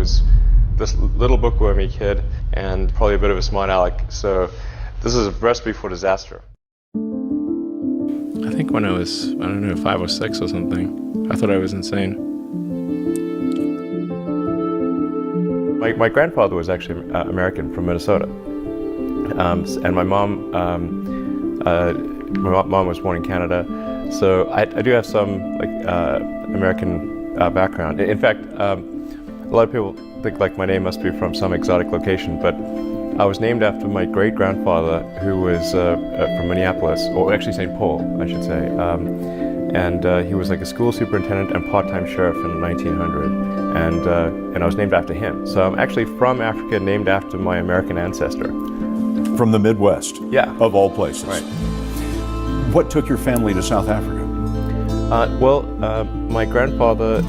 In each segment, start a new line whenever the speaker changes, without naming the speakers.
was this little bookwormy kid and probably a bit of a smart aleck. So this is a recipe for disaster.
I think when I was, I don't know, 5 or 6 or something, I thought I was insane.
My grandfather was actually American from Minnesota, and my mom was born in Canada, so I do have some American background. In fact, a lot of people think like my name must be from some exotic location, but I was named after my great-grandfather, who was from Minneapolis, or actually St. Paul, I should say. And he was like a school superintendent and part-time sheriff in 1900, and I was named after him. So I'm actually from Africa, named after my American ancestor.
From the Midwest,
yeah,
of all places.
Right.
What took your family to South Africa?
My grandfather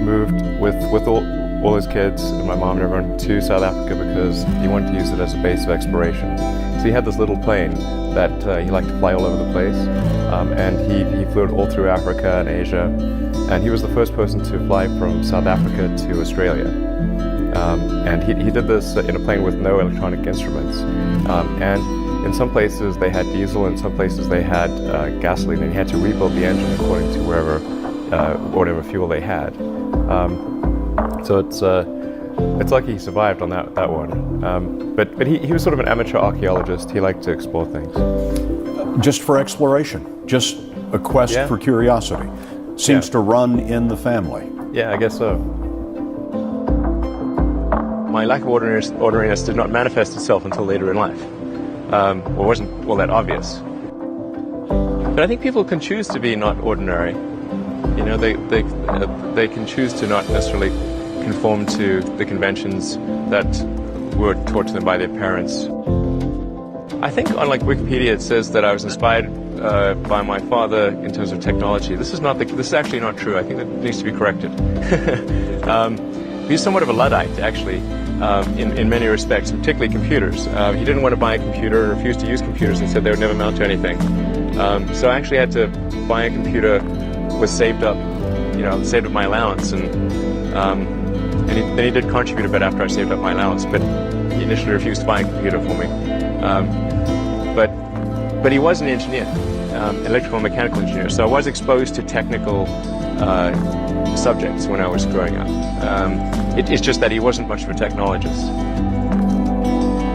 moved with all his kids and my mom and everyone to South Africa because he wanted to use it as a base of exploration. So he had this little plane that he liked to fly all over the place, and he flew it all through Africa and Asia, and he was the first person to fly from South Africa to Australia. And he did this in a plane with no electronic instruments. And in some places they had diesel, in some places they had gasoline, and he had to rebuild the engine according to whatever fuel they had. So it's lucky he survived on that one. But he was sort of an amateur archaeologist. He liked to explore things.
Just for exploration, just a quest for curiosity. Seems to run in the family.
Yeah, I guess so. My lack of ordinariness did not manifest itself until later in life. Or wasn't all that obvious. But I think people can choose to be not ordinary. You know, they can choose to not necessarily conform to the conventions that were taught to them by their parents. I think on Wikipedia it says that I was inspired by my father in terms of technology. This is actually not true. I think that needs to be corrected. He's somewhat of a Luddite, actually, in many respects, particularly computers. He didn't want to buy a computer and refused to use computers and said they would never amount to anything. So I actually had to buy a computer, was saved up my allowance, and then he did contribute a bit after I saved up my allowance, but he initially refused to buy a computer for me. But he was an engineer, electrical and mechanical engineer, so I was exposed to technical subjects when I was growing up. It's just that he wasn't much of a technologist.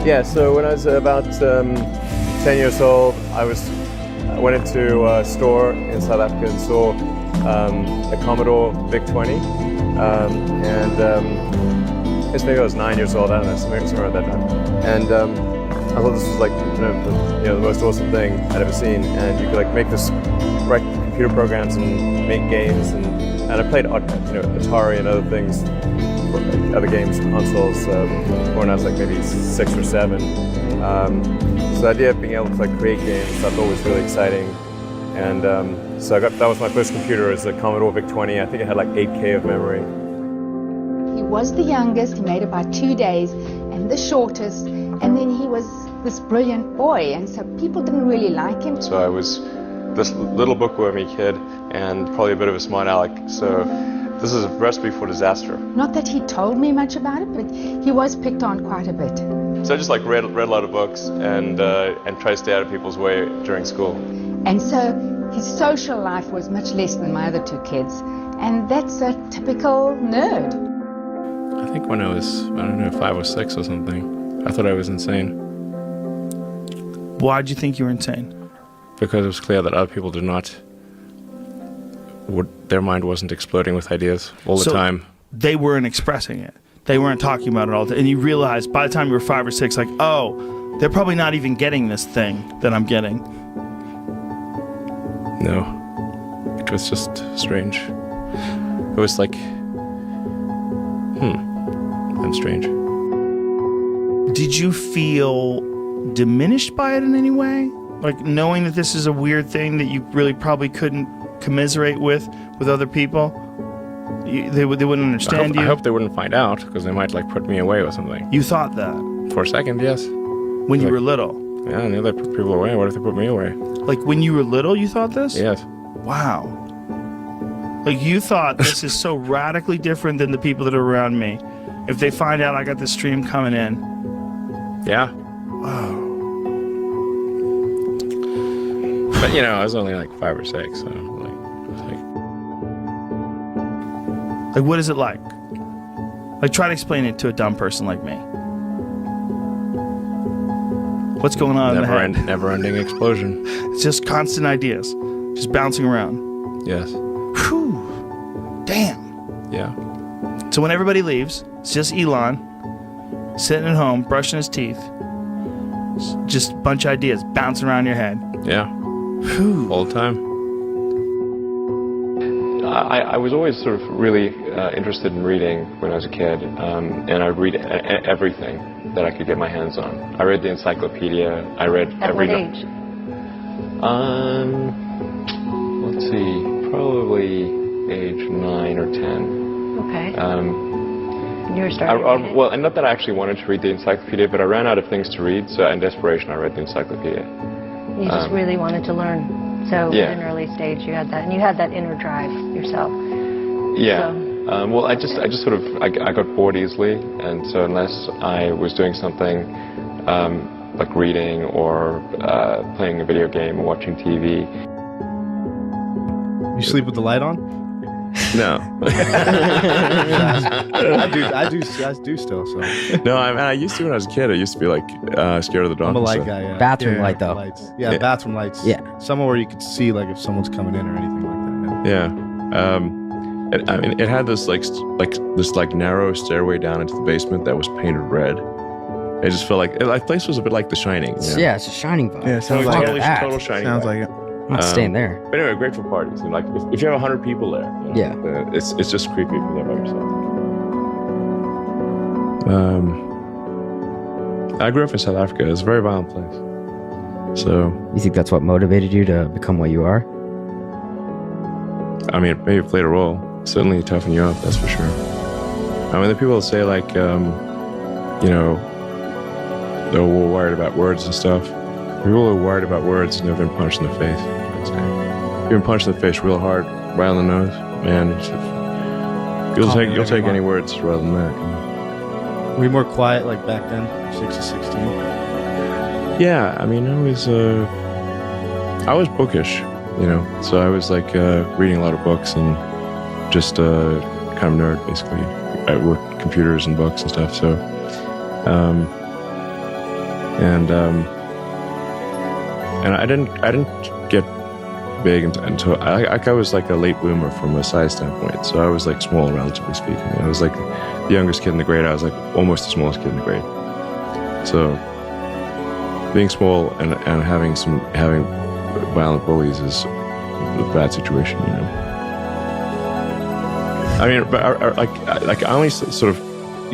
Yeah, so when I was about 10 years old, I went into a store in South Africa and saw a Commodore VIC-20, and I guess maybe I was 9 years old, I don't know, somewhere at that time. And I thought this was the most awesome thing I'd ever seen, and you could write computer programs and make games, and I played Atari and other things, other games, consoles, when I was maybe 6 or 7. So the idea of being able to create games I thought was really exciting, and so that was my first computer, as a Commodore VIC-20. I think it had 8K of memory.
He was the youngest. He made about 2 days, and the shortest, and then he was this brilliant boy, and so people didn't really like him.
So I was this little bookwormy kid and probably a bit of a smart aleck. So this is a recipe for disaster.
Not that he told me much about it, but he was picked on quite a bit.
So I just read a lot of books and tried to stay out of people's way during school.
And so his social life was much less than my other 2 kids, and that's a typical nerd.
I think when I was, I don't know, 5 or 6 or something, I thought I was insane.
Why'd you think you were insane?
Because it was clear that other people their mind wasn't exploding with ideas all the time.
They weren't expressing it. They weren't talking about it all the time. And you realized by the time you were 5 or 6, they're probably not even getting this thing that I'm getting.
No. It was just strange. It was I'm strange.
Did you feel diminished by it in any way? Knowing that this is a weird thing that you really probably couldn't commiserate with other people? They wouldn't understand you?
I hope they wouldn't find out, because they might put me away or something.
You thought that?
For a second, yes.
When you were little?
Yeah, I knew they put people away. What if they put me away?
When you were little, you thought this?
Yes.
Wow. Like, you thought this is so radically different than the people that are around me. If they find out I got this stream coming in.
Yeah. But you know, I was only like 5 or 6, so
Like, what is it like? Like, try to explain it to a dumb person like me. What's going on in the head?
never-ending explosion.
It's just constant ideas, just bouncing around.
Yes.
Whew. Damn.
Yeah.
So when everybody leaves, it's just Elon sitting at home, brushing his teeth. Just a bunch of ideas bouncing around your head.
Yeah.
Whew.
All the time.
I was always sort of really interested in reading when I was a kid, and I would read everything that I could get my hands on. I read the encyclopedia. I read
At
every.
what age?
Let's see, probably age 9 or 10.
Okay. You were starting to read it?
Well, and not that I actually wanted to read the encyclopedia, but I ran out of things to read, so in desperation I read the encyclopedia.
You just really wanted to learn. So
Yeah.
at an early stage you had that, and you had that inner drive yourself.
Yeah.
So,
Well, I just sort of, I got bored easily, and so unless I was doing something like reading or playing a video game or watching TV.
You sleep with the light on?
No.
I do still. So
No, I used to when I was a kid. I used to be like scared of the dark.
I'm a
and
light
stuff.
guy. Yeah.
Bathroom light, though.
Lights. Yeah,
Yeah.
bathroom lights.
Yeah.
Somewhere where you could see like if someone's coming in or anything like that.
Yeah. I mean, it had this this narrow stairway down into the basement that was painted red. It just felt like the place was a bit like The Shining. You know?
Yeah, it's a Shining vibe.
Yeah, sounds like
totally,
it.
total Shining.
Sounds
vibe.
like it.
I'm not staying there.
But anyway, great for parties. And like, if you have 100 people there, you know,
Yeah.
it's just creepy if you're there by yourself. I grew up in South Africa. It's a very violent place. So,
You think that's what motivated you to become what you are?
I mean, maybe it played a role. Certainly toughen you up, that's for sure. I mean, the people that say like, you know, they're worried about words and stuff. People who are worried about words never been punched in the face. I'd say. You've been punched in the face real hard, right on the nose, man. You'll take any words rather than that. You know?
Were you more quiet like back then, 6 to 16?
Yeah, I mean, I was bookish, you know. So I was like reading a lot of books and just kind of nerd, basically. I worked computers and books and stuff. So, and I didn't get big until I was like a late bloomer from a size standpoint. So I was like small, relatively speaking. I was like the youngest kid in the grade. I was like almost the smallest kid in the grade. So being small and having violent bullies is a bad situation, you know. I mean, but I only sort of,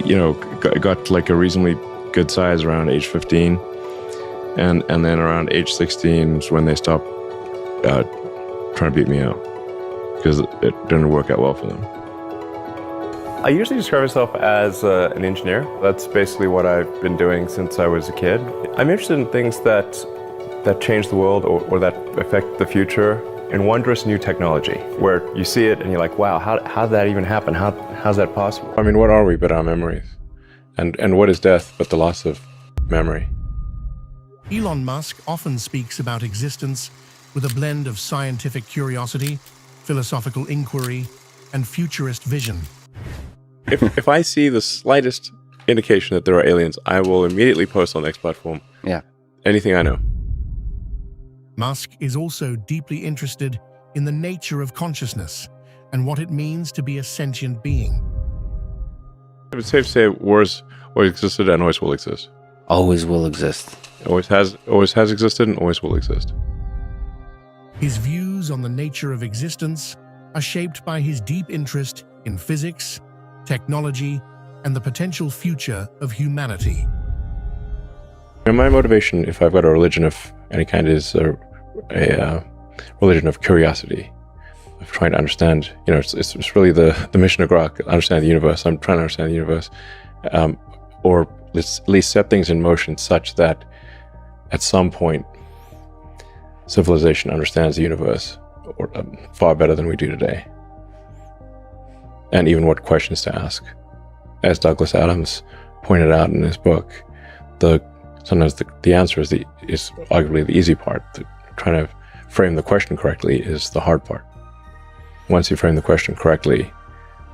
you know, got like a reasonably good size around age 15. And then around age 16 was when they stopped trying to beat me out because it didn't work out well for them. I usually describe myself as an engineer. That's basically what I've been doing since I was a kid. I'm interested in things that change the world or that affect the future in wondrous new technology, where you see it and you're like, wow, how did that even happen? How's that possible? I mean, what are we but our memories? And what is death but the loss of memory?
Elon Musk often speaks about existence with a blend of scientific curiosity, philosophical inquiry, and futurist vision.
If I see the slightest indication that there are aliens, I will immediately post on the X platform.
Yeah.
Anything I know.
Musk is also deeply interested in the nature of consciousness and what it means to be a sentient being.
It's safe to say wars always existed and always will exist.
Always will exist.
Always has existed and always will exist.
His views on the nature of existence are shaped by his deep interest in physics, technology, and the potential future of humanity.
And my motivation, if I've got a religion of any kind, is a religion of curiosity, of trying to understand. You know, it's really the mission of Grok, understand the universe. I'm trying to understand the universe, or let's at least set things in motion such that at some point civilization understands the universe far better than we do today. and even what questions to ask. As Douglas Adams pointed out in his book, sometimes the answer is arguably the easy part. Trying to frame the question correctly is the hard part. Once you frame the question correctly,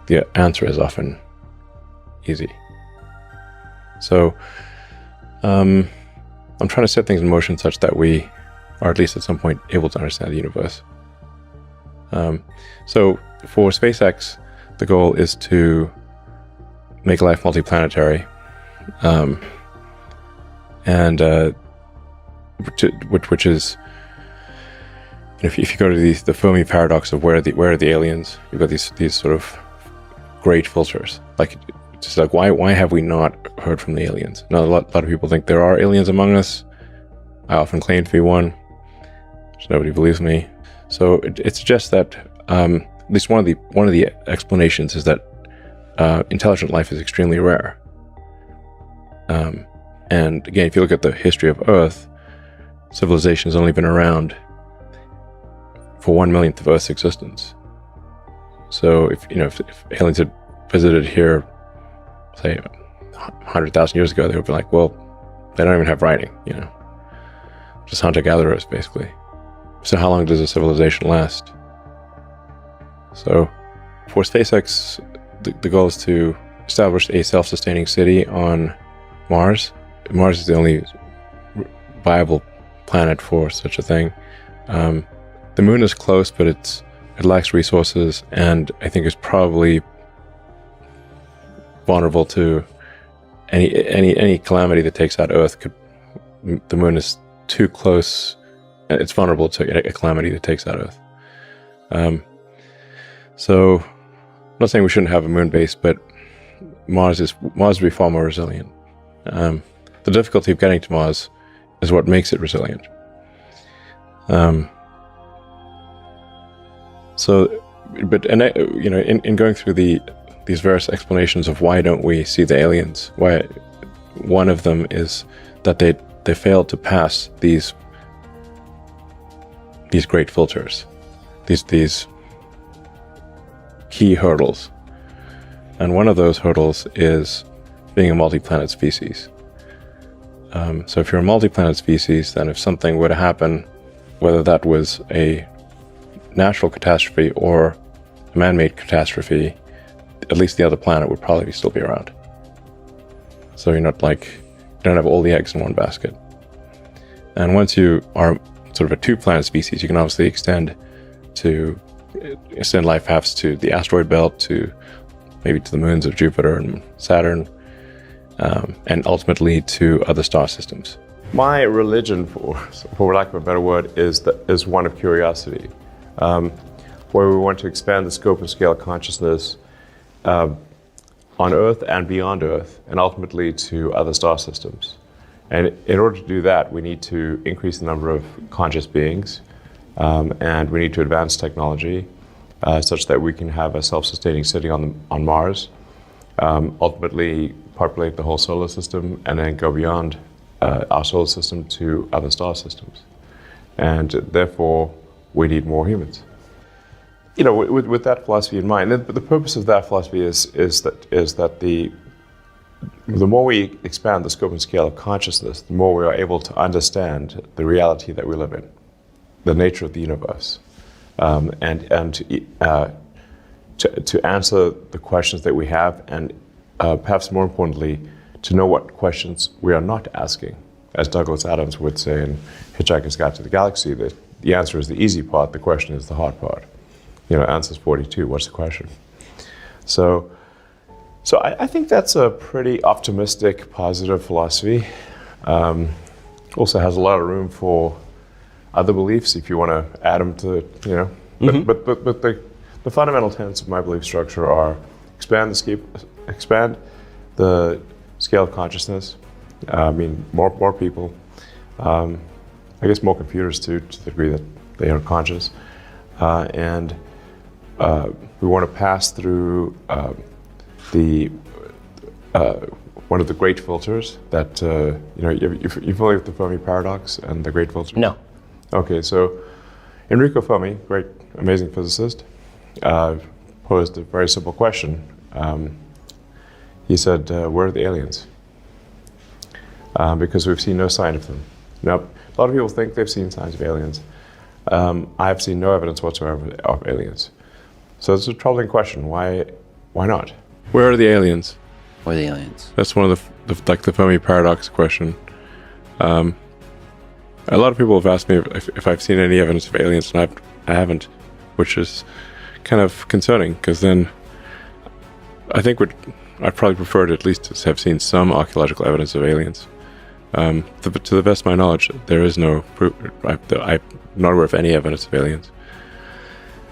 the answer is often easy. So I'm trying to set things in motion such that we are at least at some point able to understand the universe. So for SpaceX, the goal is to make life multiplanetary, which is, if you go to the Fermi paradox of where are the aliens, you've got these sort of great filters. Like, just like why have we not heard from the aliens? Now, a lot of people think there are aliens among us. I often claim to be one, which nobody believes me. So it suggests that at least one of the explanations is that intelligent life is extremely rare. And again, if you look at the history of Earth, civilization has only been around for 1/1,000,000th of Earth's existence. So if aliens had visited here, say 100,000 years ago, they would be like, well, they don't even have writing, just hunter-gatherers basically. So how long does a civilization last? So for SpaceX, the goal is to establish a self-sustaining city on Mars. Mars is the only viable planet for such a thing. The moon is close, but it lacks resources, and I think is probably vulnerable to any calamity that takes out Earth. The moon is too close. It's vulnerable to a calamity that takes out Earth. So I'm not saying we shouldn't have a moon base, but Mars would be far more resilient. The difficulty of getting to Mars is what makes it resilient. In going through these various explanations of why don't we see the aliens, why one of them is that they failed to pass these great filters, these key hurdles, and one of those hurdles is being a multi-planet species. So if you're a multi-planet species, then if something were to happen, whether that was a natural catastrophe or a man-made catastrophe, at least the other planet would probably still be around. So you don't have all the eggs in one basket. And once you are sort of a two-planet species, you can obviously extend life perhaps to the asteroid belt, to maybe to the moons of Jupiter and Saturn, and ultimately to other star systems. My religion, for lack of a better word, is one of curiosity, where we want to expand the scope and scale of consciousness on Earth and beyond Earth, and ultimately to other star systems. And in order to do that, we need to increase the number of conscious beings, and we need to advance technology such that we can have a self-sustaining city on Mars, ultimately populate the whole solar system, and then go beyond our solar system to other star systems. And therefore, we need more humans. With that philosophy in mind, the purpose of that philosophy is that the more we expand the scope and scale of consciousness, the more we are able to understand the reality that we live in, the nature of the universe, and to answer the questions that we have, and perhaps more importantly, to know what questions we are not asking. As Douglas Adams would say in Hitchhiker's Guide to the Galaxy, that the answer is the easy part, the question is the hard part. Answer's 42, what's the question? So I think that's a pretty optimistic, positive philosophy. Also has a lot of room for other beliefs if you want to add them to, Mm-hmm. But the fundamental tenets of my belief structure are expand the scale of consciousness. More people. I guess more computers too, to the degree that they are conscious. And we want to pass through one of the great filters that you're familiar with the Fermi paradox and the great filter?
No.
Okay, so Enrico Fermi, great, amazing physicist, posed a very simple question. He said, where are the aliens? Because we've seen no sign of them. Now, a lot of people think they've seen signs of aliens. I've seen no evidence whatsoever of aliens. So it's a troubling question. Why not? Where are the aliens?
Where are the aliens?
That's one of the Fermi paradox question. A lot of people have asked me if I've seen any evidence of aliens, and I haven't, which is kind of concerning, because then I think I'd probably prefer to at least have seen some archaeological evidence of aliens. To the best of my knowledge, there is no proof. I'm not aware of any evidence of aliens.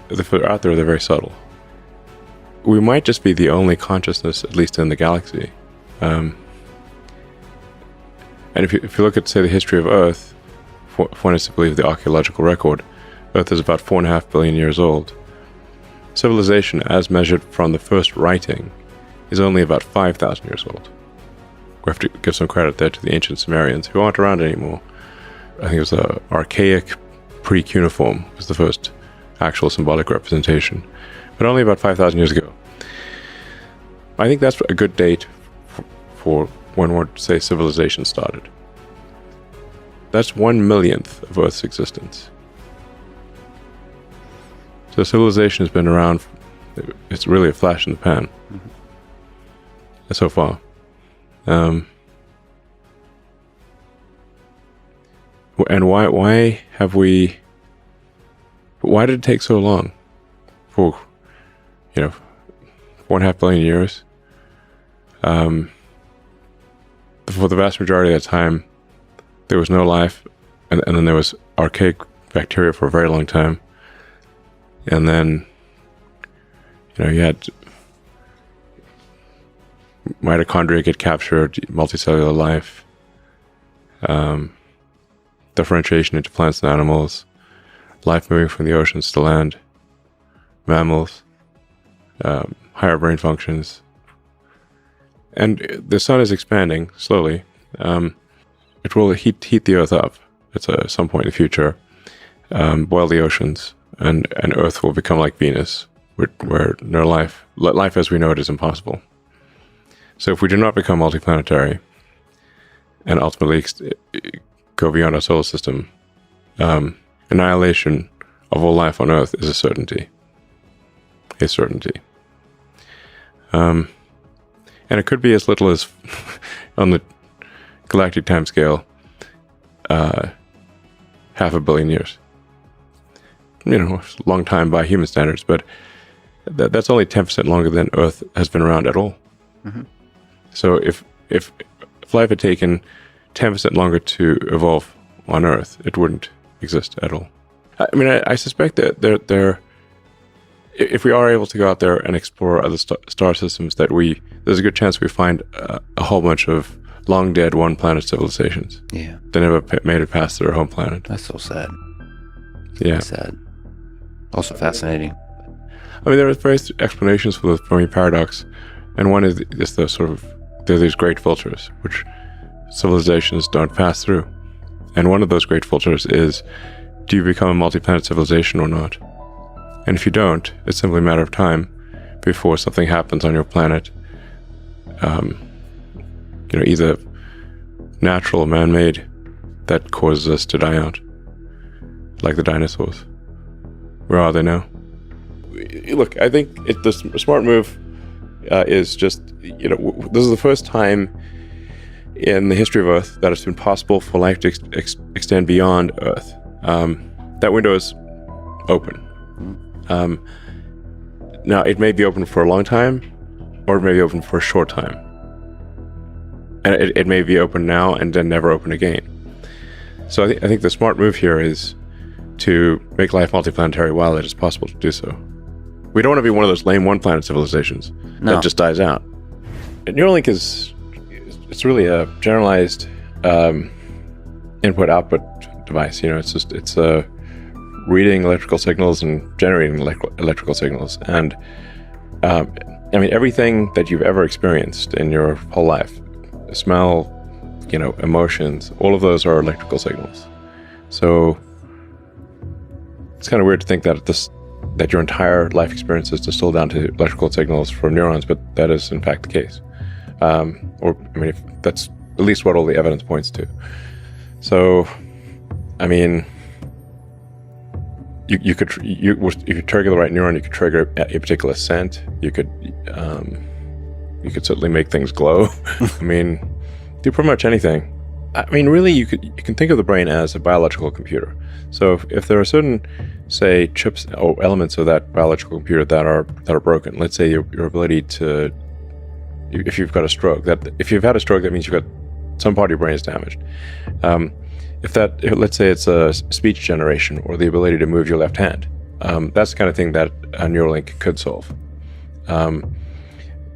If they're out there, they're very subtle. We might just be the only consciousness, at least in the galaxy. And if you look at, say, the history of Earth, if one is to believe the archaeological record, Earth is about 4.5 billion years old. Civilization, as measured from the first writing, is only about 5,000 years old. We have to give some credit there to the ancient Sumerians, who aren't around anymore. I think it was the archaic pre-cuneiform was the first actual symbolic representation, but only about 5,000 years ago. I think that's a good date for when we'd say civilization started. That's 1/1,000,000th of Earth's existence. So civilization has been around, it's really a flash in the pan so far. And why did it take so long? For 4.5 billion years. For the vast majority of that time, there was no life, and then there was archaic bacteria for a very long time. And then, you had mitochondria get captured, multicellular life, differentiation into plants and animals, life moving from the oceans to land, mammals, higher brain functions. And the sun is expanding slowly. It will heat the Earth up at some point in the future, boil the oceans, and Earth will become like Venus, where no life as we know it is impossible. So if we do not become multiplanetary and ultimately go beyond our solar system, annihilation of all life on Earth is a certainty. A certainty. And it could be as little as, on the galactic timescale, 500 million years. It's a long time by human standards, but that's only 10% longer than Earth has been around at all. Mm-hmm. So if life had taken 10% longer to evolve on Earth, it wouldn't exist at all. I suspect that if we are able to go out there and explore other star systems, there's a good chance we find a whole bunch of long dead one planet civilizations.
Yeah.
That never made it past their home planet.
That's so sad.
Yeah.
That's sad. Also fascinating.
There are various explanations for the Fermi paradox, and one is the sort of, there are these great filters which civilizations don't pass through. And one of those great filters is, do you become a multi-planet civilization or not? And if you don't, it's simply a matter of time before something happens on your planet, either natural or man-made, that causes us to die out, like the dinosaurs. Where are they now? Look, I think the smart move is just, this is the first time in the history of Earth that it's been possible for life to extend beyond Earth. That window is open. Now, it may be open for a long time, or it may be open for a short time. And it may be open now and then never open again. So I think the smart move here is to make life multiplanetary while it is possible to do so. We don't want to be one of those lame one-planet civilizations that just dies out. And Neuralink it's really a generalized input-output device. It's reading electrical signals and generating electrical signals. And everything that you've ever experienced in your whole life, smell, emotions, all of those are electrical signals. So it's kind of weird to think that that your entire life experience is distilled down to electrical signals from neurons, but that is in fact the case. If that's at least what all the evidence points to. So, I mean, if you trigger the right neuron, you could trigger a particular scent. You could certainly make things glow. I mean, do pretty much anything. I mean, really, you can think of the brain as a biological computer. So if there are certain, say, chips or elements of that biological computer that are broken, let's say your ability to, if you've got a stroke, if you've had a stroke, that means you've got some part of your brain is damaged. Let's say it's a speech generation or the ability to move your left hand, that's the kind of thing that a Neuralink could solve.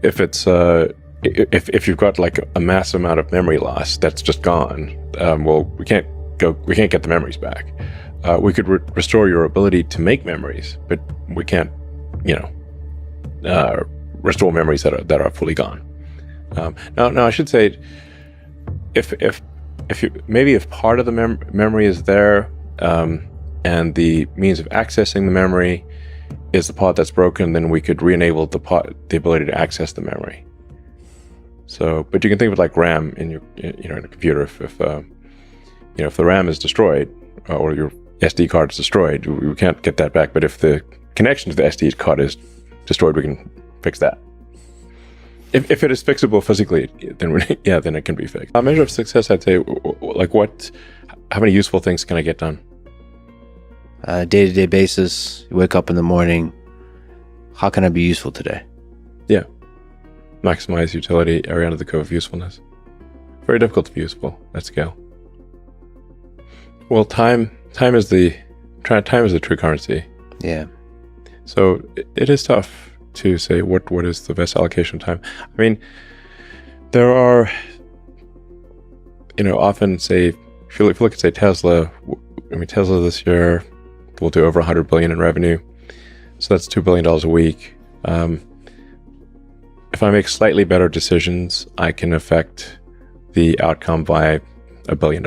If you've got like a massive amount of memory loss that's just gone, well, we can't get the memories back. We could restore your ability to make memories, but we can't, restore memories that are fully gone. Now I should say, if part of the memory is there, and the means of accessing the memory is the part that's broken, then we could re-enable the ability to access the memory. So, but you can think of it like RAM in in a computer. If the RAM is destroyed or your SD card is destroyed, we can't get that back. But if the connection to the SD card is destroyed, we can fix that. If it is fixable physically, then it can be fixed. A measure of success, I'd say, how many useful things can I get done?
Day-to-day basis, you wake up in the morning, how can I be useful today?
Yeah. Maximize utility, area under the curve of usefulness. Very difficult to be useful at scale. Well, time is the true currency.
Yeah.
So it is tough to say what is the best allocation of time. I mean, there are, often say, if you look at, say, Tesla, Tesla this year will do over $100 billion in revenue. So that's $2 billion a week. If I make slightly better decisions, I can affect the outcome by $1 billion.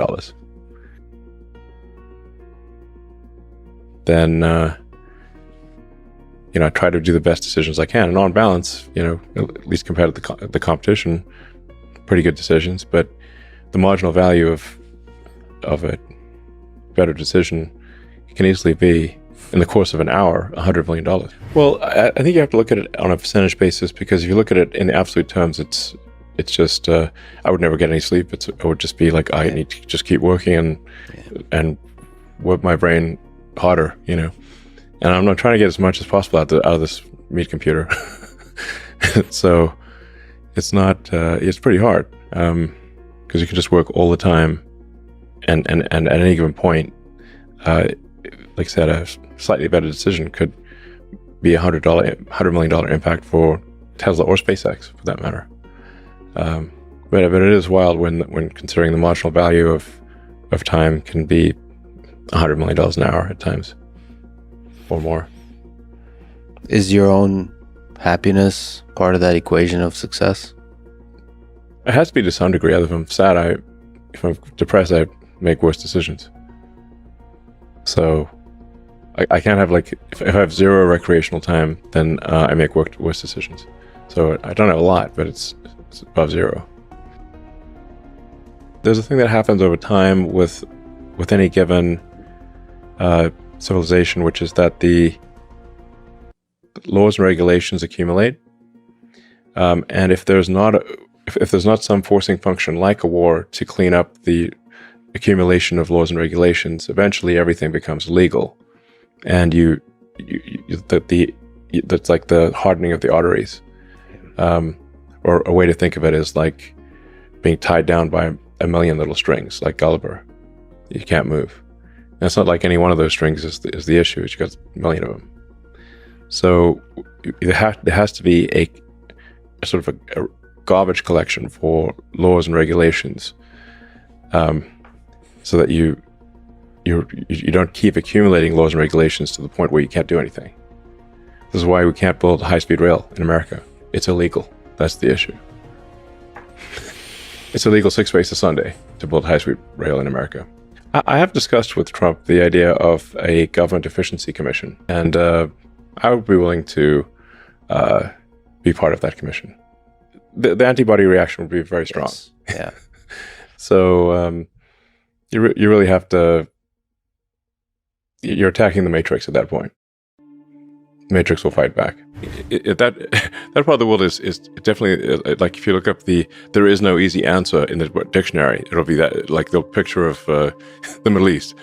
Then, I try to do the best decisions I can. And on balance, at least compared to the competition, pretty good decisions. But the marginal value of a better decision can easily be, in the course of an hour, $100 million. Well, I think you have to look at it on a percentage basis, because if you look at it in absolute terms, it's just, I would never get any sleep. It would just be like, I need to just keep working and work my brain harder, And I'm not trying to get as much as possible out of this meat computer. So it's not, it's pretty hard, because you can just work all the time, and at any given point, like I said, a slightly better decision could be $100 million impact for Tesla or SpaceX, for that matter. But it is wild when considering the marginal value of time can be $100 million an hour at times, or more.
Is your own happiness part of that equation of success?
It has to be to some degree. If I'm sad, if I'm depressed, I make worse decisions. So I can't have, like, if I have zero recreational time, then I make worse decisions. So I don't have a lot, but it's above zero. There's a thing that happens over time with any given civilization, which is that the laws and regulations accumulate, and if there's not some forcing function like a war to clean up the accumulation of laws and regulations, eventually everything becomes legal, and that's like the hardening of the arteries, or a way to think of it is like being tied down by a million little strings, like Gulliver. You can't move. And it's not like any one of those strings is the issue. You've got a million of them. So there has to be a sort of a garbage collection for laws and regulations, so that you don't keep accumulating laws and regulations to the point where you can't do anything. This is why we can't build high-speed rail in America. It's illegal. That's the issue. It's illegal 6 ways to Sunday to build high-speed rail in America. I have discussed with Trump the idea of a government efficiency commission, and I would be willing to be part of that commission. The antibody reaction would be very strong.
Yes. Yeah.
So you really have to. You're attacking the Matrix at that point. The Matrix will fight back. That part of the world is definitely like, if you look up there is no easy answer in the dictionary. It'll be that, like, the picture of the Middle East,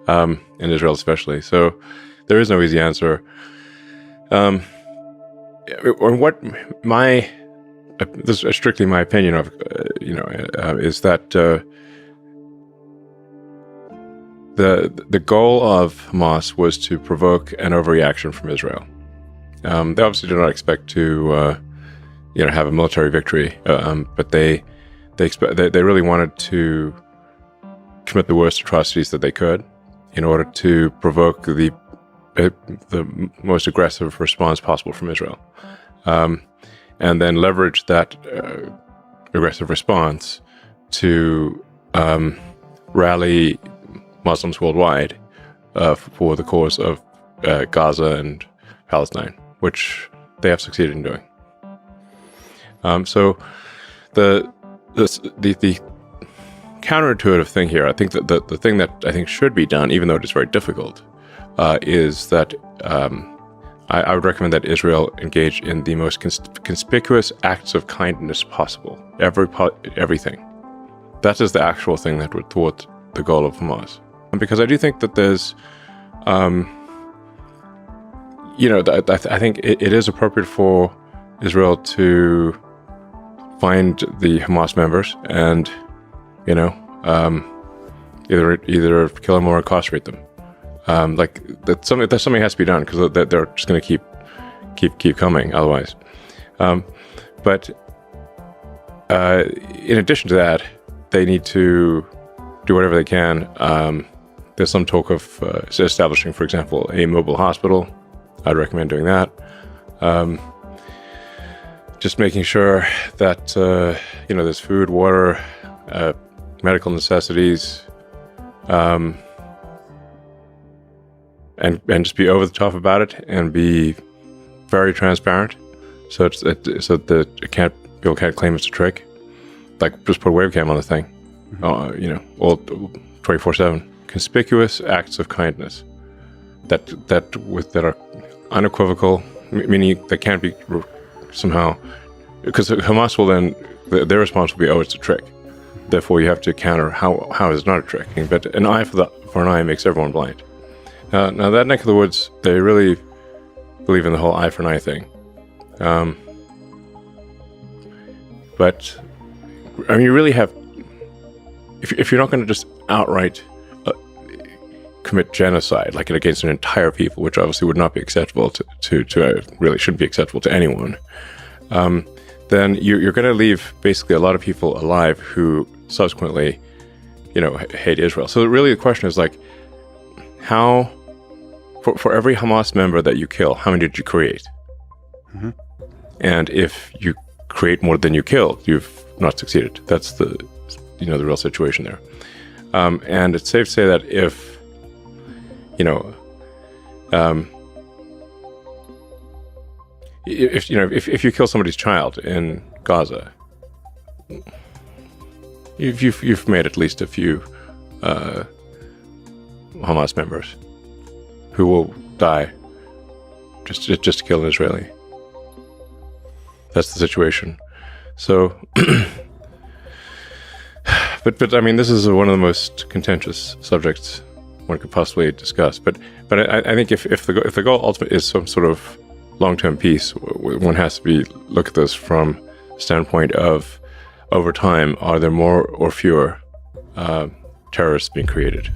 and Israel especially. So there is no easy answer. Or what this is strictly my opinion of, is that the goal of Hamas was to provoke an overreaction from Israel. They obviously did not expect to, have a military victory, but they really wanted to commit the worst atrocities that they could in order to provoke the most aggressive response possible from Israel, and then leverage that aggressive response to rally Muslims worldwide for the cause of Gaza and Palestine, which they have succeeded in doing. So the counterintuitive thing here, I think that the thing that I think should be done, even though it is very difficult, is that I would recommend that Israel engage in the most conspicuous acts of kindness possible. Everything. That is the actual thing that would thwart the goal of Hamas. Because I do think that there's, I think it is appropriate for Israel to find the Hamas members and, either kill them or incarcerate them. That's something has to be done, because they're just going to keep coming otherwise. But in addition to that, they need to do whatever they can. There's some talk of establishing, for example, a mobile hospital. I'd recommend doing that. Just making sure that there's food, water, medical necessities, and just be over the top about it and be very transparent, so that people can't claim it's a trick. Like, just put a webcam on the thing, all 24/7. Conspicuous acts of kindness that are unequivocal, meaning they can't be somehow, because Hamas will then, their response will be, oh, it's a trick. Therefore, you have to counter how is it not a trick. But an eye for an eye makes everyone blind. Now that neck of the woods, they really believe in the whole eye for an eye thing. But I mean, you really have, if you're not going to just outright commit genocide, like against an entire people, which obviously would not be acceptable to really shouldn't be acceptable to anyone, then you're going to leave basically a lot of people alive who subsequently, hate Israel. So really the question is, like, how, for every Hamas member that you kill, how many did you create? Mm-hmm. And if you create more than you killed, you've not succeeded. That's the real situation there. And it's safe to say that if you kill somebody's child in Gaza, you've made at least a few Hamas members who will die just to kill an Israeli. That's the situation. So, but I mean, this is one of the most contentious subjects one could possibly discuss. But I think if the goal ultimately is some sort of long-term peace, one has to look at this from the standpoint of, over time, are there more or fewer terrorists being created?